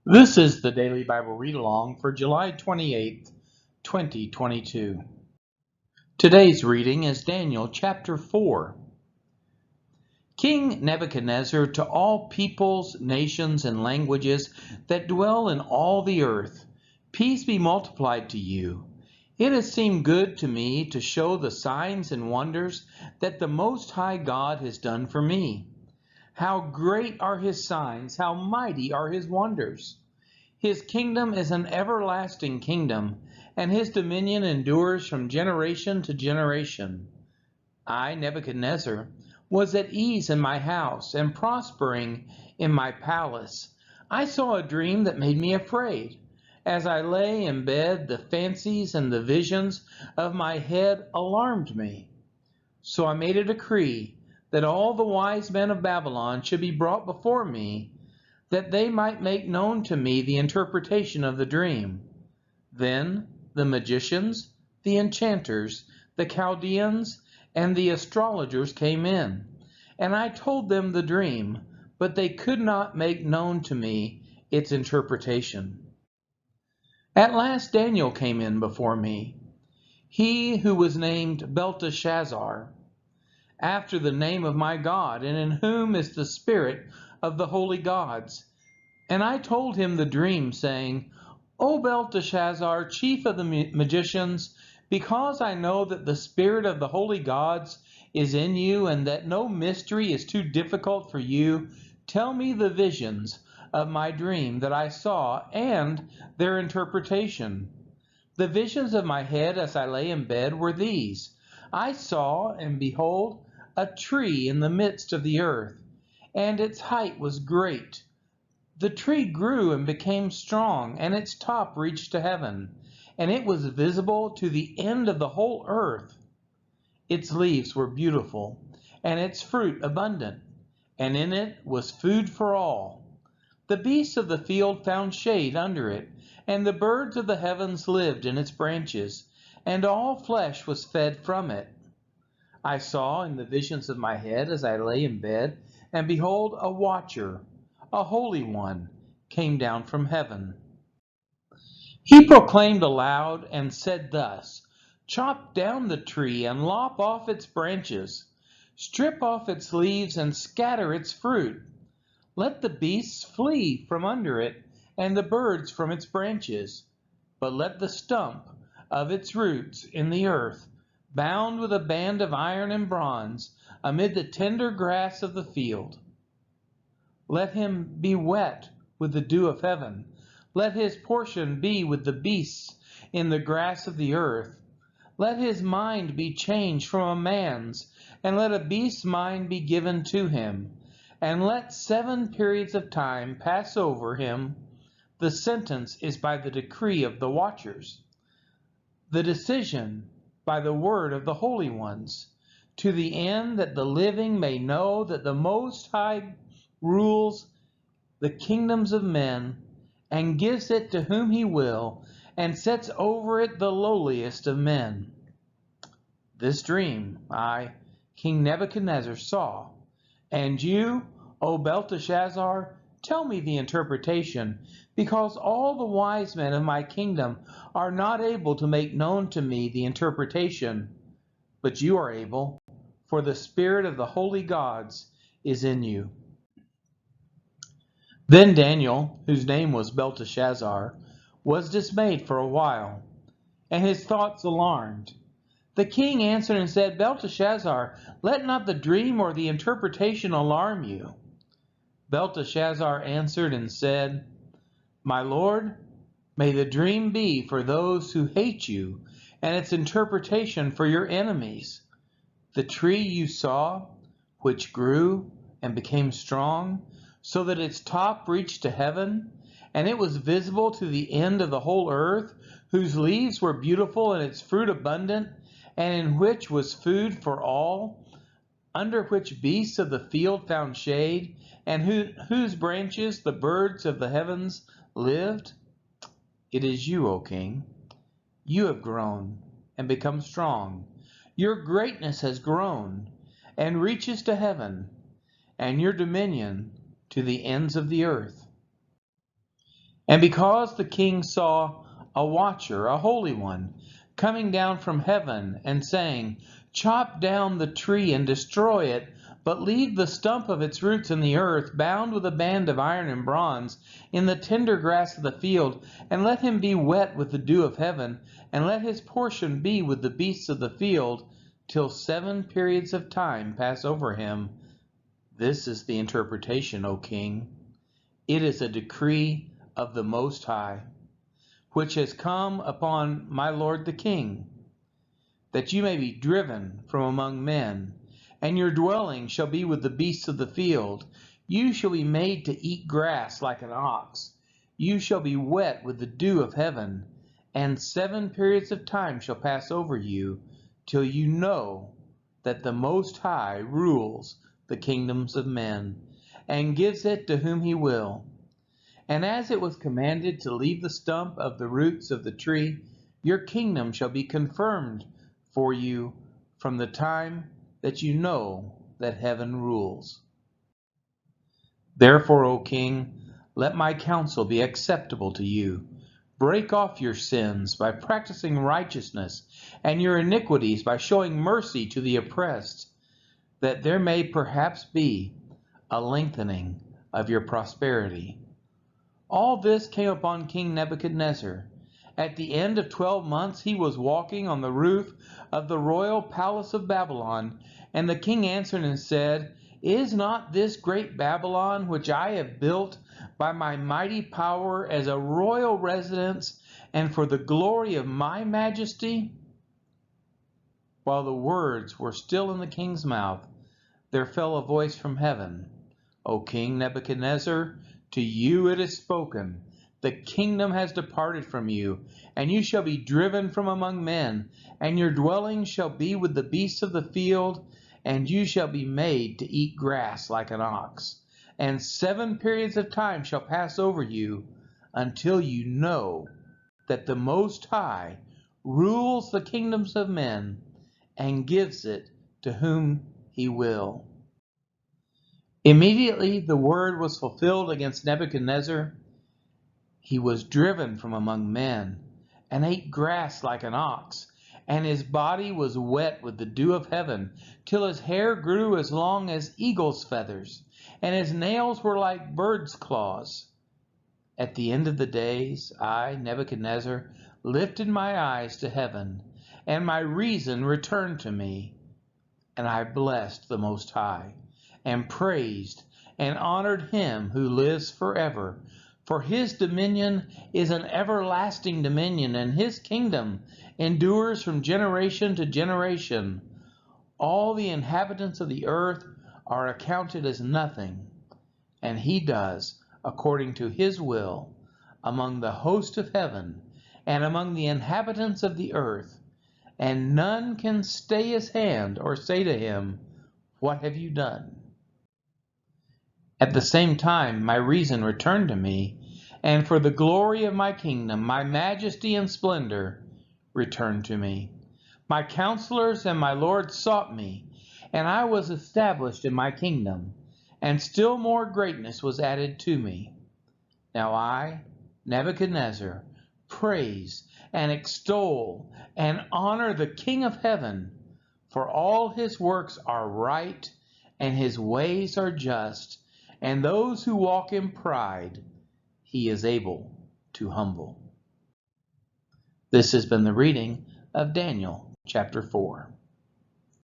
This is the Daily Bible Read Along for July 28th, 2022. Today's reading is Daniel chapter 4. King Nebuchadnezzar, to all peoples, nations, and languages that dwell in all the earth, peace be multiplied to you. It has seemed good to me to show the signs and wonders that the Most High God has done for me. How great are his signs, how mighty are his wonders. His kingdom is an everlasting kingdom, and his dominion endures from generation to generation. I, Nebuchadnezzar, was at ease in my house and prospering in my palace. I saw a dream that made me afraid. As I lay in bed, the fancies and the visions of my head alarmed me. So I made a decree that all the wise men of Babylon should be brought before me, that they might make known to me the interpretation of the dream. Then the magicians, the enchanters, the Chaldeans, and the astrologers came in, and I told them the dream, but they could not make known to me its interpretation. At last Daniel came in before me, he who was named Belteshazzar, after the name of my God, and in whom is the spirit of the holy gods. And I told him the dream, saying, O Belteshazzar, chief of the magicians, because I know that the spirit of the holy gods is in you, and that no mystery is too difficult for you, tell me the visions of my dream that I saw, and their interpretation. The visions of my head as I lay in bed were these. I saw, and behold, a tree in the midst of the earth, and its height was great. The tree grew and became strong, and its top reached to heaven, and it was visible to the end of the whole earth. Its leaves were beautiful, and its fruit abundant, and in it was food for all. The beasts of the field found shade under it, and the birds of the heavens lived in its branches, and all flesh was fed from it. I saw in the visions of my head as I lay in bed, and behold, a watcher, a holy one, came down from heaven. He proclaimed aloud and said thus, Chop down the tree and lop off its branches, strip off its leaves and scatter its fruit. Let the beasts flee from under it and the birds from its branches, but let the stump of its roots in the earth, bound with a band of iron and bronze, amid the tender grass of the field. Let him be wet with the dew of heaven. Let his portion be with the beasts in the grass of the earth. Let his mind be changed from a man's, and let a beast's mind be given to him. And let 7 periods of time pass over him. The sentence is by the decree of the watchers, the decision by the word of the holy ones, to the end that the living may know that the Most High rules the kingdoms of men, and gives it to whom he will, and sets over it the lowliest of men. This dream I, King Nebuchadnezzar, saw, and you, O Belteshazzar, tell me the interpretation, because all the wise men of my kingdom are not able to make known to me the interpretation, but you are able, for the spirit of the holy gods is in you. Then Daniel, whose name was Belteshazzar, was dismayed for a while, and his thoughts alarmed. The king answered and said, Belteshazzar, let not the dream or the interpretation alarm you. Belteshazzar answered and said, My lord, may the dream be for those who hate you, and its interpretation for your enemies. The tree you saw, which grew and became strong, so that its top reached to heaven, and it was visible to the end of the whole earth, whose leaves were beautiful and its fruit abundant, and in which was food for all, under which beasts of the field found shade, and whose branches the birds of the heavens lived? It is you, O king. You have grown and become strong. Your greatness has grown and reaches to heaven, and your dominion to the ends of the earth. And because the king saw a watcher, a holy one, coming down from heaven and saying, "Chop down the tree and destroy it, but leave the stump of its roots in the earth, bound with a band of iron and bronze, in the tender grass of the field, and let him be wet with the dew of heaven, and let his portion be with the beasts of the field, till 7 periods of time pass over him." This is the interpretation, O king. It is a decree of the Most High, which has come upon my lord the king, that you may be driven from among men, and your dwelling shall be with the beasts of the field. You shall be made to eat grass like an ox. You shall be wet with the dew of heaven, and 7 periods of time shall pass over you, till you know that the Most High rules the kingdoms of men, and gives it to whom he will. And as it was commanded to leave the stump of the roots of the tree, your kingdom shall be confirmed for you from the time that you know that heaven rules. Therefore, O king, let my counsel be acceptable to you. Break off your sins by practicing righteousness, and your iniquities by showing mercy to the oppressed, that there may perhaps be a lengthening of your prosperity. All this came upon King Nebuchadnezzar. At the end of 12 months he was walking on the roof of the royal palace of Babylon, and the king answered and said, "Is not this great Babylon, which I have built by my mighty power as a royal residence, and for the glory of my majesty?" While the words were still in the king's mouth, there fell a voice from heaven, "O King Nebuchadnezzar, to you it is spoken. The kingdom has departed from you, and you shall be driven from among men, and your dwelling shall be with the beasts of the field, and you shall be made to eat grass like an ox. And 7 periods of time shall pass over you, until you know that the Most High rules the kingdoms of men, and gives it to whom he will." Immediately the word was fulfilled against Nebuchadnezzar. He was driven from among men, and ate grass like an ox, and his body was wet with the dew of heaven, till his hair grew as long as eagle's feathers, and his nails were like birds' claws. At the end of the days, I, Nebuchadnezzar, lifted my eyes to heaven, and my reason returned to me, and I blessed the Most High, and praised and honored him who lives forever. For his dominion is an everlasting dominion, and his kingdom endures from generation to generation. All the inhabitants of the earth are accounted as nothing, and he does according to his will among the host of heaven and among the inhabitants of the earth, and none can stay his hand or say to him, "What have you done?" At the same time my reason returned to me, and for the glory of my kingdom, my majesty and splendor returned to me. My counselors and my lords sought me, and I was established in my kingdom, and still more greatness was added to me. Now I, Nebuchadnezzar, praise and extol and honor the King of heaven, for all his works are right, and his ways are just, and those who walk in pride he is able to humble. This has been the reading of Daniel chapter 4.